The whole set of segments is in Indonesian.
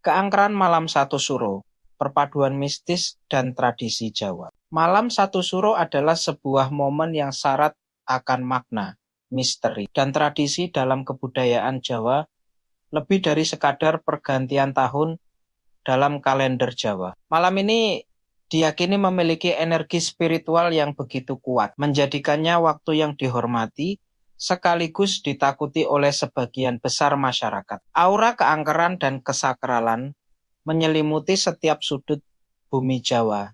Keangkeran Malam Satu Suro, perpaduan mistis dan tradisi Jawa. Malam Satu Suro adalah sebuah momen yang syarat akan makna, misteri, dan tradisi dalam kebudayaan Jawa, lebih dari sekadar pergantian tahun dalam kalender Jawa. Malam ini diyakini memiliki energi spiritual yang begitu kuat, menjadikannya waktu yang dihormati sekaligus ditakuti oleh sebagian besar masyarakat. Aura keangkeran dan kesakralan menyelimuti setiap sudut bumi Jawa.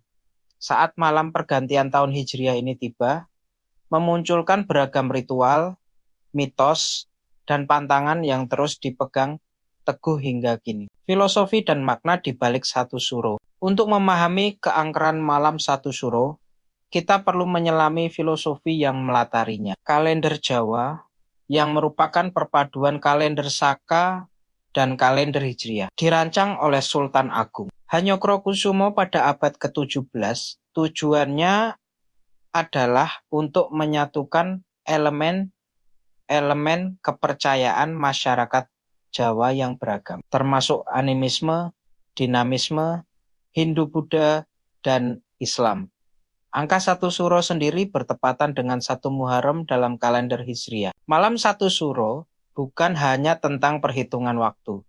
Saat malam pergantian tahun Hijriah ini tiba, memunculkan beragam ritual, mitos, dan pantangan yang terus dipegang teguh hingga kini. Filosofi dan makna di balik Satu Suro. Untuk memahami keangkeran Malam Satu Suro, kita perlu menyelami filosofi yang melatarinya. Kalender Jawa yang merupakan perpaduan kalender Saka dan kalender Hijriah, dirancang oleh Sultan Agung Hanyokrokusumo pada abad ke-17. Tujuannya adalah untuk menyatukan elemen kepercayaan masyarakat Jawa yang beragam, termasuk animisme, dinamisme, Hindu-Buddha, dan Islam. Angka Satu Suro sendiri bertepatan dengan 1 Muharram dalam kalender Hijriah. Malam Satu Suro bukan hanya tentang perhitungan waktu,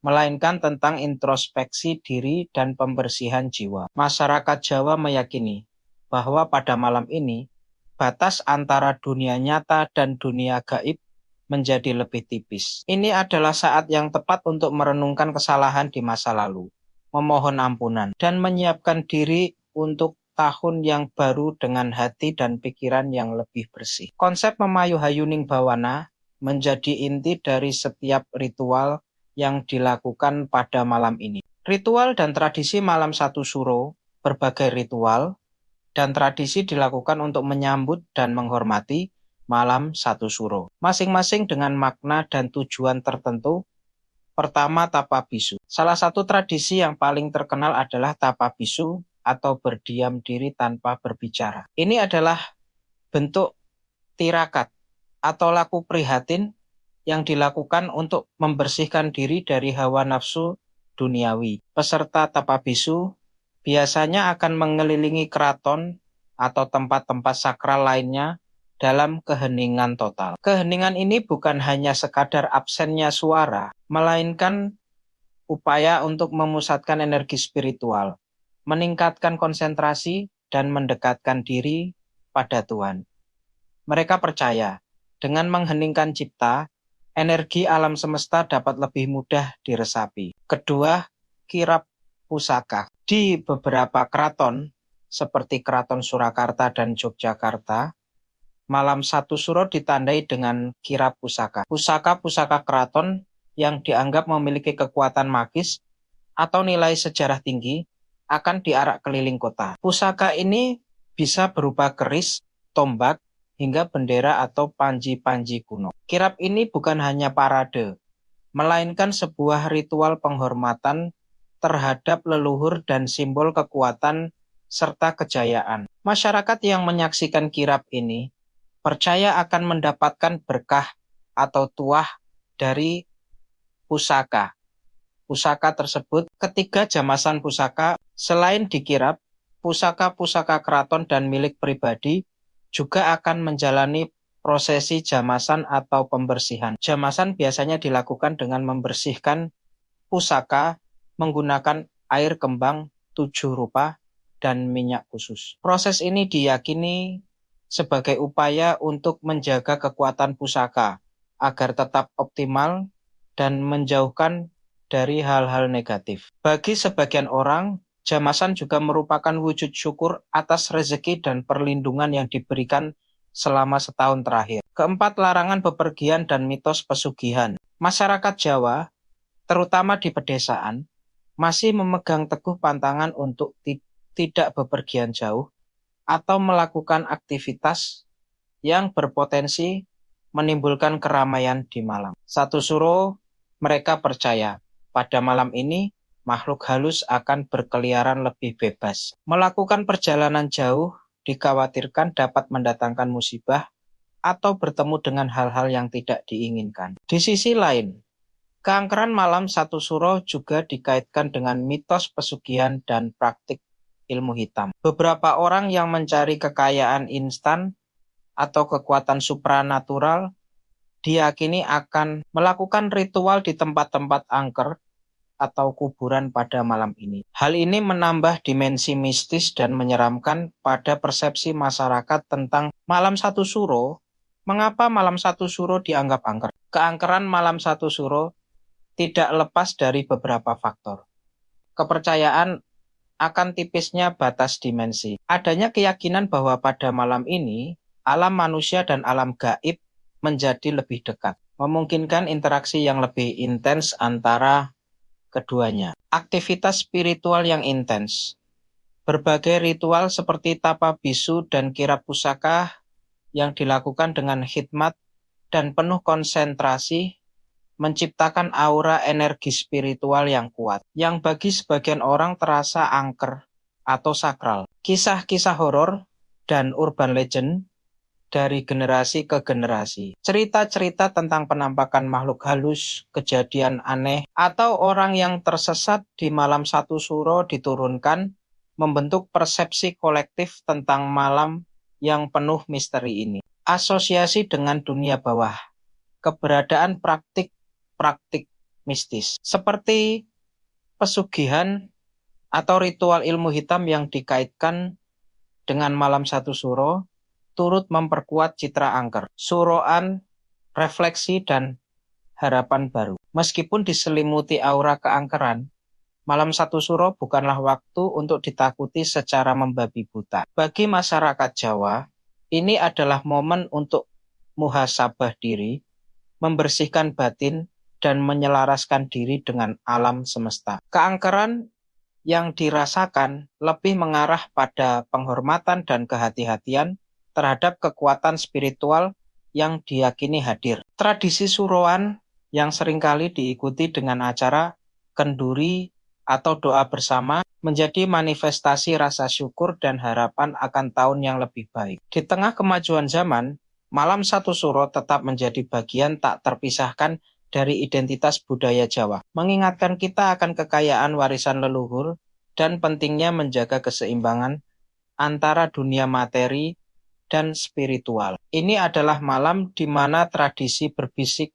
melainkan tentang introspeksi diri dan pembersihan jiwa. Masyarakat Jawa meyakini bahwa pada malam ini, batas antara dunia nyata dan dunia gaib menjadi lebih tipis. Ini adalah saat yang tepat untuk merenungkan kesalahan di masa lalu, memohon ampunan, dan menyiapkan diri untuk tahun yang baru dengan hati dan pikiran yang lebih bersih. Konsep Memayu Hayuning Bawana menjadi inti dari setiap ritual yang dilakukan pada malam ini. Ritual dan tradisi Malam Satu Suro, berbagai ritual dan tradisi dilakukan untuk menyambut dan menghormati Malam Satu Suro, masing-masing dengan makna dan tujuan tertentu. Pertama, tapa bisu. Salah satu tradisi yang paling terkenal adalah tapa bisu atau berdiam diri tanpa berbicara. Ini adalah bentuk tirakat atau laku prihatin yang dilakukan untuk membersihkan diri dari hawa nafsu duniawi. Peserta tapa bisu biasanya akan mengelilingi keraton atau tempat-tempat sakral lainnya dalam keheningan total. Keheningan ini bukan hanya sekadar absennya suara, melainkan upaya untuk memusatkan energi spiritual, meningkatkan konsentrasi, dan mendekatkan diri pada Tuhan. Mereka percaya, dengan mengheningkan cipta, energi alam semesta dapat lebih mudah diresapi. Kedua, kirap pusaka. Di beberapa keraton, seperti Keraton Surakarta dan Yogyakarta, Malam Satu Suro ditandai dengan kirap pusaka. Pusaka-pusaka keraton yang dianggap memiliki kekuatan magis atau nilai sejarah tinggi akan diarak keliling kota. Pusaka ini bisa berupa keris, tombak, hingga bendera atau panji-panji kuno. Kirap ini bukan hanya parade, melainkan sebuah ritual penghormatan terhadap leluhur dan simbol kekuatan serta kejayaan. Masyarakat yang menyaksikan kirap ini percaya akan mendapatkan berkah atau tuah dari pusaka. Pusaka tersebut, ketiga jamasan pusaka, selain dikirap, pusaka-pusaka keraton dan milik pribadi juga akan menjalani prosesi jamasan atau pembersihan. Jamasan biasanya dilakukan dengan membersihkan pusaka menggunakan air kembang 7 rupa dan minyak khusus. Proses ini diyakini sebagai upaya untuk menjaga kekuatan pusaka agar tetap optimal dan menjauhkan dari hal-hal negatif. Bagi sebagian orang, jamasan juga merupakan wujud syukur atas rezeki dan perlindungan yang diberikan selama setahun terakhir. Keempat, larangan bepergian dan mitos pesugihan. Masyarakat Jawa, terutama di pedesaan, masih memegang teguh pantangan untuk tidak bepergian jauh atau melakukan aktivitas yang berpotensi menimbulkan keramaian di malam. Satu Suro, mereka percaya pada malam ini makhluk halus akan berkeliaran lebih bebas. Melakukan perjalanan jauh dikhawatirkan dapat mendatangkan musibah atau bertemu dengan hal-hal yang tidak diinginkan. Di sisi lain, Keangkeran malam satu suro juga dikaitkan dengan mitos pesugihan dan praktik ilmu hitam. Beberapa orang yang mencari kekayaan instan atau kekuatan supranatural diyakini akan melakukan ritual di tempat-tempat angker atau kuburan pada malam ini. Hal ini menambah dimensi mistis dan menyeramkan pada persepsi masyarakat tentang malam satu suro. Mengapa malam satu suro dianggap angker? Keangkeran malam satu suro tidak lepas dari beberapa faktor. Kepercayaan akan tipisnya batas dimensi. Adanya keyakinan bahwa pada malam ini, alam manusia dan alam gaib menjadi lebih dekat, memungkinkan interaksi yang lebih intens antara keduanya. Aktivitas spiritual yang intens. Berbagai ritual seperti tapa bisu dan kirap pusaka yang dilakukan dengan khidmat dan penuh konsentrasi menciptakan aura energi spiritual yang kuat, yang bagi sebagian orang terasa angker atau sakral. Kisah-kisah horor dan urban legend dari generasi ke generasi. Cerita-cerita tentang penampakan makhluk halus, kejadian aneh, atau orang yang tersesat di malam satu suro diturunkan membentuk persepsi kolektif tentang malam yang penuh misteri ini. Asosiasi dengan dunia bawah. Keberadaan praktik mistis seperti pesugihan atau ritual ilmu hitam yang dikaitkan dengan malam satu suro turut memperkuat citra angker, suroan, refleksi, dan harapan baru. Meskipun diselimuti aura keangkeran, malam satu suro bukanlah waktu untuk ditakuti secara membabi buta. Bagi masyarakat Jawa, ini adalah momen untuk muhasabah diri, membersihkan batin, dan menyelaraskan diri dengan alam semesta. Keangkeran yang dirasakan lebih mengarah pada penghormatan dan kehati-hatian terhadap kekuatan spiritual yang diyakini hadir. Tradisi suroan yang seringkali diikuti dengan acara kenduri atau doa bersama menjadi manifestasi rasa syukur dan harapan akan tahun yang lebih baik. Di tengah kemajuan zaman, malam satu suro tetap menjadi bagian tak terpisahkan dari identitas budaya Jawa, mengingatkan kita akan kekayaan warisan leluhur dan pentingnya menjaga keseimbangan antara dunia materi dan spiritual. Ini adalah malam di mana tradisi berbisik,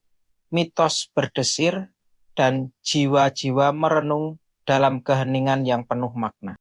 mitos berdesir, dan jiwa-jiwa merenung dalam keheningan yang penuh makna.